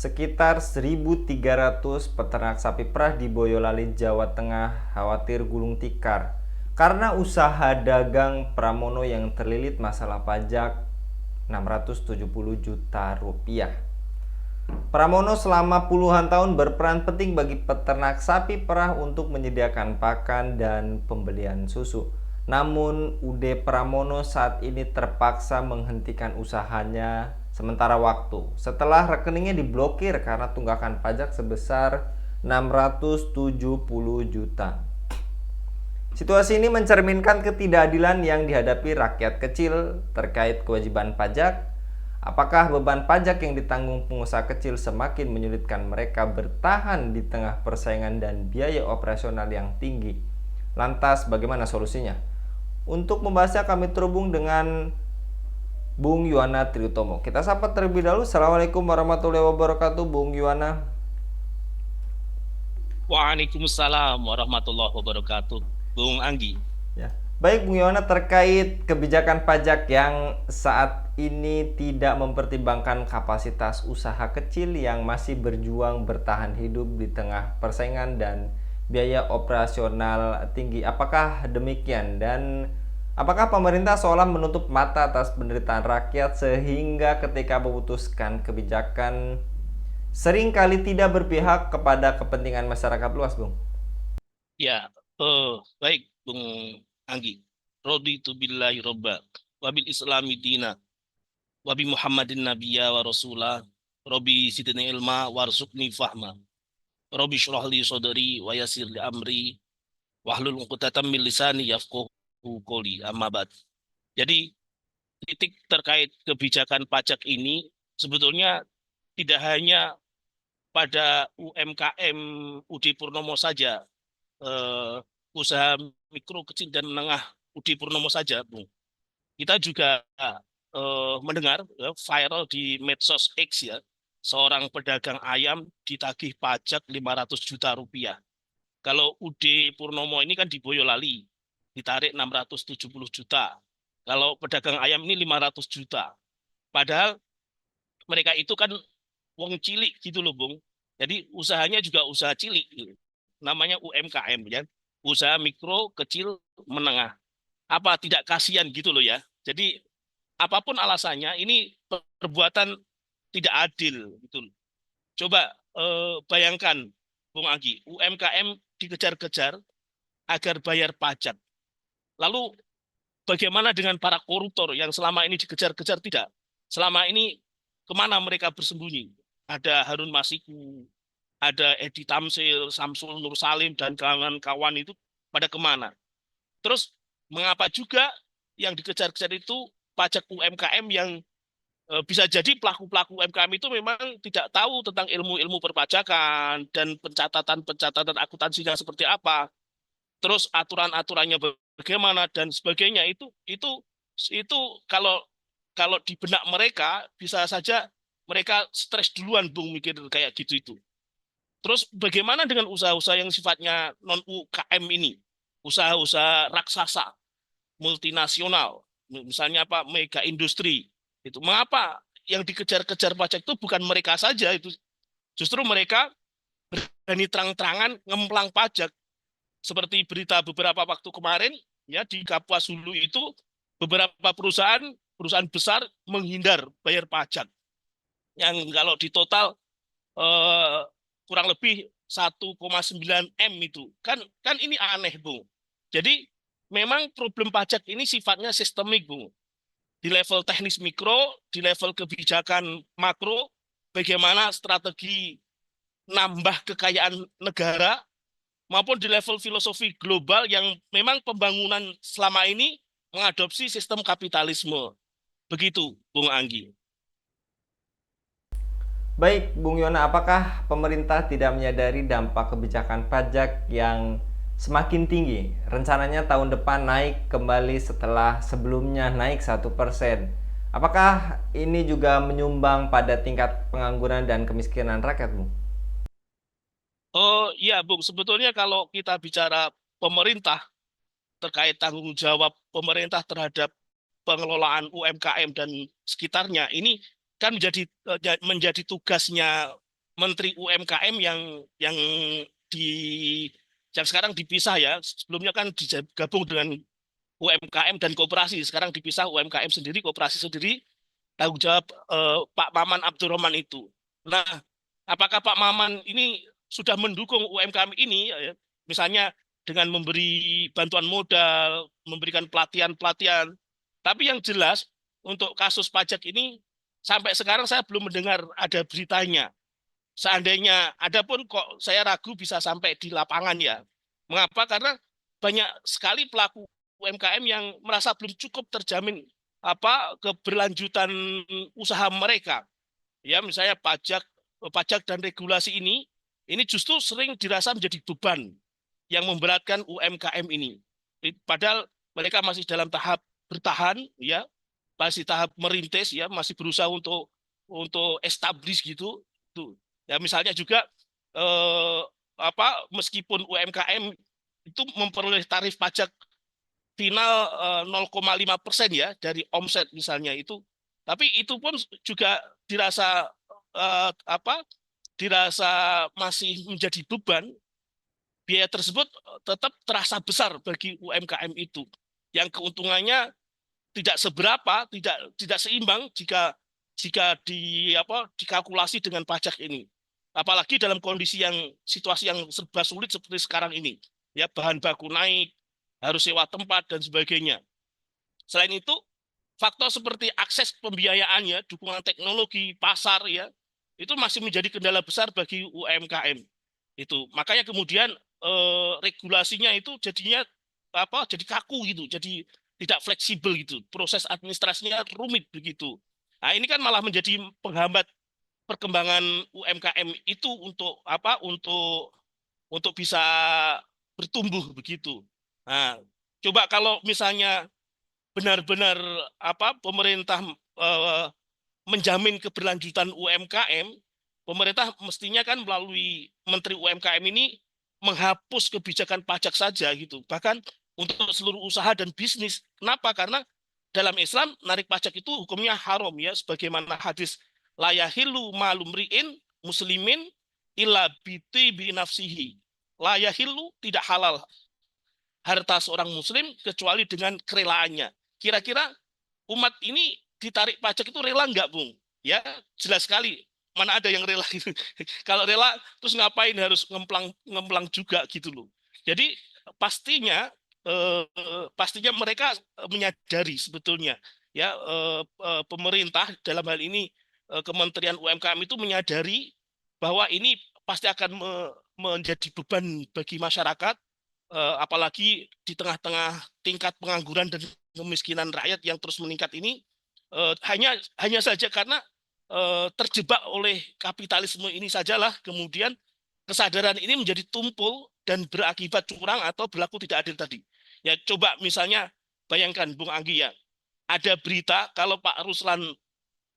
Sekitar 1.300 peternak sapi perah di Boyolali, Jawa Tengah khawatir gulung tikar karena usaha dagang Pramono yang terlilit masalah pajak 670 juta rupiah. Pramono selama puluhan tahun berperan penting bagi peternak sapi perah untuk menyediakan pakan dan pembelian susu. Namun, UD Pramono saat ini terpaksa menghentikan usahanya sementara waktu setelah rekeningnya diblokir karena tunggakan pajak sebesar 670 juta. Situasi ini mencerminkan ketidakadilan yang dihadapi rakyat kecil terkait kewajiban pajak. Apakah beban pajak yang ditanggung pengusaha kecil semakin menyulitkan mereka bertahan di tengah persaingan dan biaya operasional yang tinggi? Lantas, bagaimana solusinya? Untuk membahasnya kami terhubung dengan Bung Yuwana Triutomo. Kita sapa terlebih dahulu. Assalamualaikum warahmatullahi wabarakatuh, Bung Yuwana. Waalaikumsalam warahmatullahi wabarakatuh. Bung Anggi. Ya. Baik Bung Yohana, terkait kebijakan pajak yang saat ini tidak mempertimbangkan kapasitas usaha kecil yang masih berjuang bertahan hidup di tengah persaingan dan biaya operasional tinggi. Apakah demikian? Dan apakah pemerintah seolah menutup mata atas penderitaan rakyat sehingga ketika memutuskan kebijakan seringkali tidak berpihak kepada kepentingan masyarakat luas, Bung? Ya, baik Bung Anggi. Raditu billahi robba, wabil islami dina, wabi Muhammadin nabiyya wa rasulah, Robi sidni ilma warzuqni fahma, Robi syurahli sodari wa yasir li amri, wahlul uqdatam min lisani yafqahu qawli, amma ba'd. Jadi titik terkait kebijakan pajak ini sebetulnya tidak hanya pada UMKM UD Purnomo saja, eh, usaha mikro kecil dan menengah UD Purnomo saja, Bung. Kita juga mendengar viral di medsos X ya, seorang pedagang ayam ditagih pajak 500 juta rupiah. Kalau UD Purnomo ini kan di Boyolali, ditarik 670 juta. Kalau pedagang ayam ini 500 juta. Padahal mereka itu kan wong cilik gitu loh, Bung. Jadi usahanya juga usaha cilik gitu. Namanya UMKM ya. Usaha mikro, kecil, menengah. Apa tidak kasihan gitu loh ya. Jadi apapun alasannya ini perbuatan tidak adil gitu loh. Coba bayangkan Bung Agi, UMKM dikejar-kejar agar bayar pajak. Lalu bagaimana dengan para koruptor yang selama ini dikejar-kejar tidak? Selama ini kemana mereka bersembunyi? Ada Harun Masiku, ada Edi Tamsil, Samsul Nur Salim, dan kawan-kawan itu pada kemana? Terus mengapa juga yang dikejar-kejar itu pajak UMKM yang bisa jadi pelaku-pelaku UMKM itu memang tidak tahu tentang ilmu-ilmu perpajakan dan pencatatan-pencatatan akuntansinya seperti apa, terus aturan-aturannya bagaimana dan sebagainya itu kalau kalau di benak mereka bisa saja mereka stres duluan Bung mikir kayak gitu itu. Terus bagaimana dengan usaha-usaha yang sifatnya non UKM ini? Usaha-usaha raksasa, multinasional, misalnya apa mega industri. Itu mengapa yang dikejar-kejar pajak itu bukan mereka saja itu, justru mereka berani terang-terangan ngemplang pajak seperti berita beberapa waktu kemarin ya di Kapuas Hulu itu beberapa perusahaan perusahaan besar menghindar bayar pajak yang kalau di total eh, kurang lebih 1,9 M itu kan kan ini aneh Bung. Jadi memang problem pajak ini sifatnya sistemik Bung. Di level teknis mikro, di level kebijakan makro, bagaimana strategi nambah kekayaan negara maupun di level filosofi global yang memang pembangunan selama ini mengadopsi sistem kapitalisme. Begitu, Bung Anggi. Baik, Bung Yona, apakah pemerintah tidak menyadari dampak kebijakan pajak yang semakin tinggi? Rencananya tahun depan naik kembali setelah sebelumnya naik 1%. Apakah ini juga menyumbang pada tingkat pengangguran dan kemiskinan rakyat, Bung? Oh iya, Bung. Sebetulnya kalau kita bicara pemerintah terkait tanggung jawab pemerintah terhadap pengelolaan UMKM dan sekitarnya, ini kan menjadi tugasnya Menteri UMKM yang di yang sekarang dipisah ya. Sebelumnya kan digabung dengan UMKM dan koperasi. Sekarang dipisah UMKM sendiri, koperasi sendiri. Tanggung jawab Pak Maman Abdurrahman itu. Nah, apakah Pak Maman ini sudah mendukung UMKM ini, ya, misalnya dengan memberi bantuan modal, memberikan pelatihan-pelatihan. Tapi yang jelas untuk kasus pajak ini sampai sekarang saya belum mendengar ada beritanya. Seandainya ada pun kok saya ragu bisa sampai di lapangan ya. Mengapa? Karena banyak sekali pelaku UMKM yang merasa belum cukup terjamin keberlanjutan usaha mereka. Ya, misalnya pajak dan regulasi ini justru sering dirasa menjadi beban yang memberatkan UMKM ini. Padahal mereka masih dalam tahap bertahan, ya, masih tahap merintis, ya, masih berusaha untuk establish gitu. Tuh. Ya, misalnya juga eh, meskipun UMKM itu memperoleh tarif pajak final 0,5% ya dari omset misalnya itu, tapi itu pun juga dirasa eh, apa dirasa masih menjadi beban. Biaya tersebut tetap terasa besar bagi UMKM itu, yang keuntungannya tidak seberapa, tidak seimbang jika jika dikalkulasi dengan pajak ini. Apalagi dalam kondisi yang situasi yang serba sulit seperti sekarang ini, ya, bahan baku naik, harus sewa tempat dan sebagainya. Selain itu, faktor seperti akses pembiayaannya, dukungan teknologi, pasar, ya, itu masih menjadi kendala besar bagi UMKM. Itu makanya kemudian regulasinya itu jadinya jadi kaku gitu, jadi tidak fleksibel gitu, proses administrasinya rumit begitu. Nah, ini kan malah menjadi penghambat perkembangan UMKM itu untuk bisa bertumbuh begitu. Nah, coba kalau misalnya benar-benar pemerintah eh, menjamin keberlanjutan UMKM, pemerintah mestinya kan melalui Menteri UMKM ini menghapus kebijakan pajak saja gitu. Bahkan untuk seluruh usaha dan bisnis. Kenapa? Karena dalam Islam narik pajak itu hukumnya haram ya, sebagaimana hadis la yahillu malumriin muslimin illa biti bi nafsihi. La yahillu, tidak halal harta seorang muslim kecuali dengan kerelaannya. Kira-kira umat ini ditarik pajak itu rela nggak, Bung? Ya, jelas sekali. Mana ada yang rela gitu. Kalau rela, terus ngapain harus ngemplang juga gitu loh. Jadi pastinya mereka menyadari sebetulnya, ya, pemerintah dalam hal ini Kementerian UMKM itu menyadari bahwa ini pasti akan menjadi beban bagi masyarakat, apalagi di tengah-tengah tingkat pengangguran dan kemiskinan rakyat yang terus meningkat ini, hanya saja karena terjebak oleh kapitalisme ini sajalah kemudian kesadaran ini menjadi tumpul dan berakibat curang atau berlaku tidak adil tadi. Ya, coba misalnya bayangkan Bung Anggi ya, ada berita kalau Pak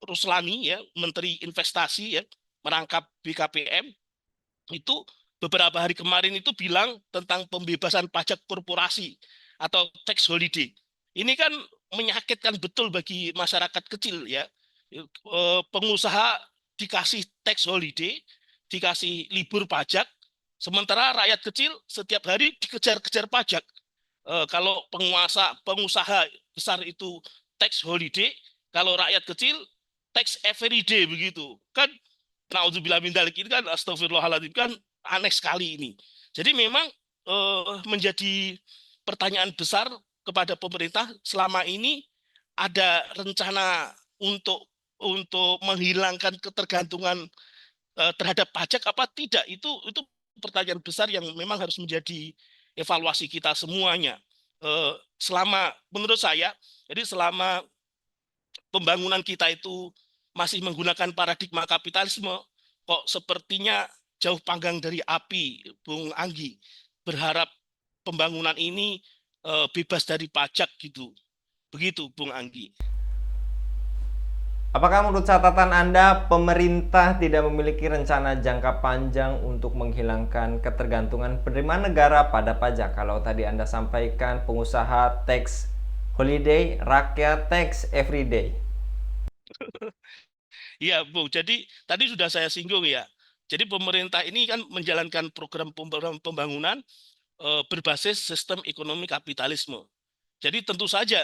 Ruslani ya, Menteri Investasi ya, merangkap BKPM itu beberapa hari kemarin itu bilang tentang pembebasan pajak korporasi atau tax holiday. Ini kan menyakitkan betul bagi masyarakat kecil ya. Pengusaha dikasih tax holiday, dikasih libur pajak, sementara rakyat kecil setiap hari dikejar-kejar pajak. Kalau pengusaha besar itu tax holiday, kalau rakyat kecil tax every day begitu. Kan naudzubillah min dzalik, ini kan astagfirullahaladzim, kan aneh sekali ini. Jadi memang menjadi pertanyaan besar kepada pemerintah selama ini ada rencana untuk menghilangkan ketergantungan terhadap pajak apa tidak, itu pertanyaan besar yang memang harus menjadi evaluasi kita semuanya. Selama menurut saya, jadi selama pembangunan kita itu masih menggunakan paradigma kapitalisme, kok sepertinya jauh panggang dari api, Bung Anggi. Berharap pembangunan ini bebas dari pajak gitu. Begitu, Bung Anggi. Apakah menurut catatan Anda pemerintah tidak memiliki rencana jangka panjang untuk menghilangkan ketergantungan penerimaan negara pada pajak? Kalau tadi Anda sampaikan pengusaha tax holiday, rakyat tax everyday. Iya, Bung. Jadi tadi sudah saya singgung ya, Jadi pemerintah ini kan menjalankan program pembangunan berbasis sistem ekonomi kapitalisme. Jadi tentu saja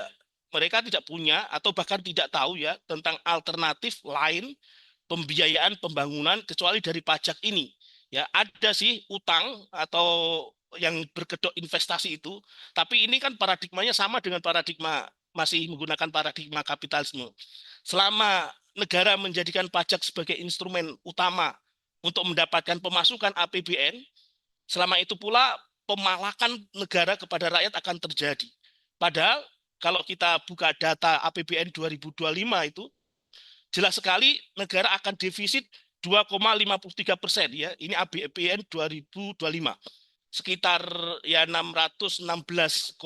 mereka tidak punya atau bahkan tidak tahu ya tentang alternatif lain pembiayaan pembangunan kecuali dari pajak ini. Ya, ada sih utang atau yang berkedok investasi itu, tapi ini kan paradigmanya sama dengan paradigma masih menggunakan paradigma kapitalisme. Selama negara menjadikan pajak sebagai instrumen utama untuk mendapatkan pemasukan APBN, selama itu pula pemalakan negara kepada rakyat akan terjadi. Padahal kalau kita buka data APBN 2025 itu jelas sekali negara akan defisit 2,53% ya. Ini APBN 2025. Sekitar ya 616,2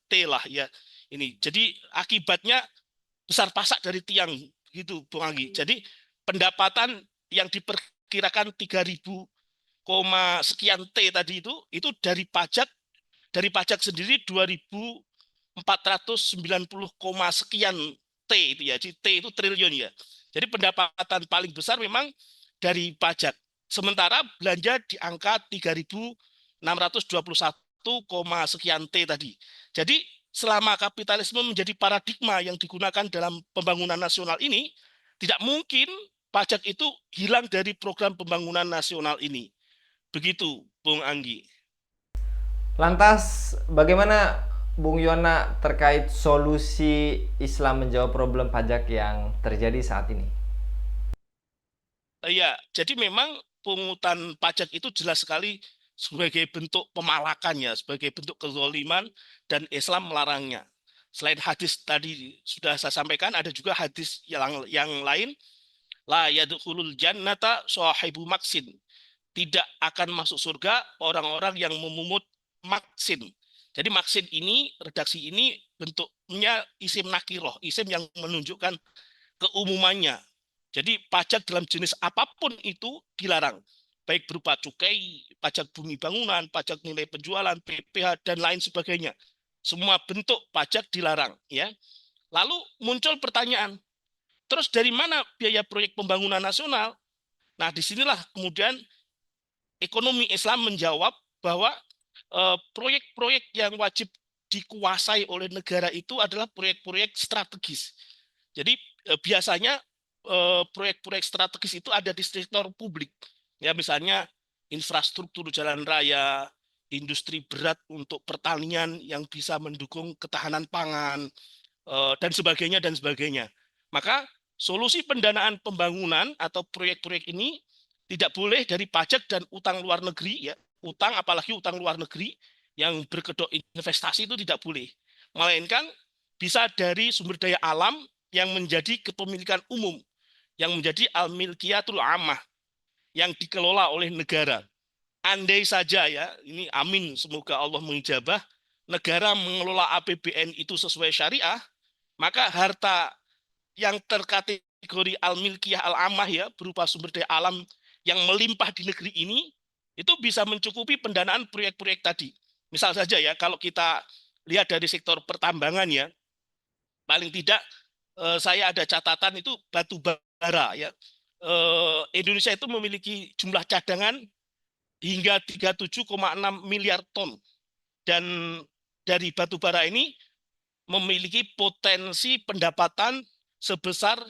T lah ya. Ini. Jadi akibatnya besar pasak dari tiang gitu Bung Anggi. Jadi pendapatan yang diperkirakan 3.000 sekian T tadi itu dari pajak sendiri 2.490 sekian T itu ya. T itu triliun ya. Jadi pendapatan paling besar memang dari pajak. Sementara belanja di angka 3.621 sekian T tadi. Jadi selama kapitalisme menjadi paradigma yang digunakan dalam pembangunan nasional ini, tidak mungkin pajak itu hilang dari program pembangunan nasional ini. Begitu, Bung Anggi. Lantas bagaimana Bung Yona terkait solusi Islam menjawab problem pajak yang terjadi saat ini? Ya, jadi memang pungutan pajak itu jelas sekali sebagai bentuk pemalakan ya, sebagai bentuk kezaliman dan Islam melarangnya. Selain hadis tadi sudah saya sampaikan, ada juga hadis yang lain, la yadkhulul jannata sahibu maksin. Tidak akan masuk surga orang-orang yang memungut maksin. Jadi maksin ini, redaksi ini bentuknya isim nakiroh, isim yang menunjukkan keumumannya. Jadi pajak dalam jenis apapun itu dilarang. Baik berupa cukai, pajak bumi bangunan, pajak nilai penjualan, PPh, dan lain sebagainya. Semua bentuk pajak dilarang. Ya. Lalu muncul pertanyaan, terus dari mana biaya proyek pembangunan nasional? Nah, disinilah kemudian ekonomi Islam menjawab bahwa proyek-proyek yang wajib dikuasai oleh negara itu adalah proyek-proyek strategis. Jadi biasanya proyek-proyek strategis itu ada di sektor publik. Ya misalnya infrastruktur jalan raya, industri berat untuk pertanian yang bisa mendukung ketahanan pangan dan sebagainya dan sebagainya. Maka solusi pendanaan pembangunan atau proyek-proyek ini tidak boleh dari pajak dan utang luar negeri ya. Utang apalagi utang luar negeri yang berkedok investasi itu tidak boleh. Melainkan bisa dari sumber daya alam yang menjadi kepemilikan umum, yang menjadi al-milkiyatul ammah, yang dikelola oleh negara. Andai saja ya, ini amin semoga Allah mengijabah, negara mengelola APBN itu sesuai syariah, maka harta yang terkategori al-milkiyah al-ammah ya, berupa sumber daya alam yang melimpah di negeri ini, itu bisa mencukupi pendanaan proyek-proyek tadi. Misal saja ya, kalau kita lihat dari sektor pertambangan ya, paling tidak saya ada catatan itu batu bara ya. Indonesia itu memiliki jumlah cadangan hingga 37,6 miliar ton dan dari batu bara ini memiliki potensi pendapatan sebesar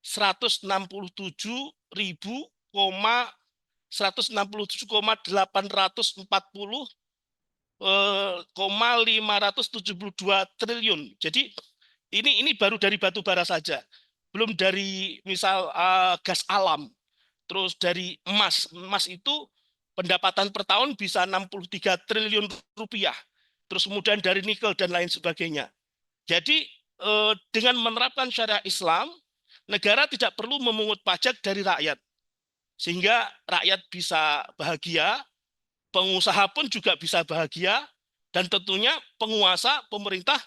167.840,572 triliun. Jadi ini baru dari batu bara saja. Belum dari misal gas alam. Terus dari emas. Emas itu pendapatan per tahun bisa 63 triliun rupiah. Terus kemudian dari nikel dan lain sebagainya. Jadi dengan menerapkan syariat Islam, negara tidak perlu memungut pajak dari rakyat. Sehingga rakyat bisa bahagia, pengusaha pun juga bisa bahagia, dan tentunya penguasa, pemerintah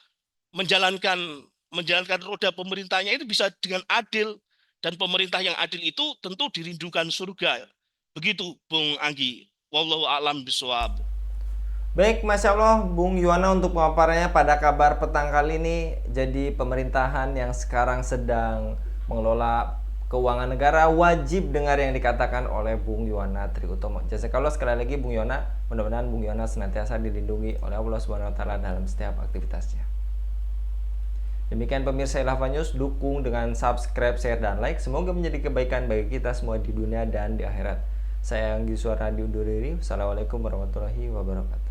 menjalankan roda pemerintahnya itu bisa dengan adil, dan pemerintah yang adil itu tentu dirindukan surga. Begitu Bung Anggi. Wallahu a'lam bishawab. Baik, Masya Allah, Bung Yuwana untuk pemaparannya pada kabar petang kali ini. Jadi pemerintahan yang sekarang sedang mengelola keuangan negara, wajib dengar yang dikatakan oleh Bung Yuwana Triutomo. Jazakallah sekali lagi Bung Yuwana. Mudah-mudahan Bung Yuwana senantiasa dilindungi oleh Allah Subhanahu wa taala dalam setiap aktivitasnya. Demikian pemirsa Ilhava News, dukung dengan subscribe, share, dan like. Semoga menjadi kebaikan bagi kita semua di dunia dan di akhirat. Saya Anggi Suara undur diri. Wassalamualaikum warahmatullahi wabarakatuh.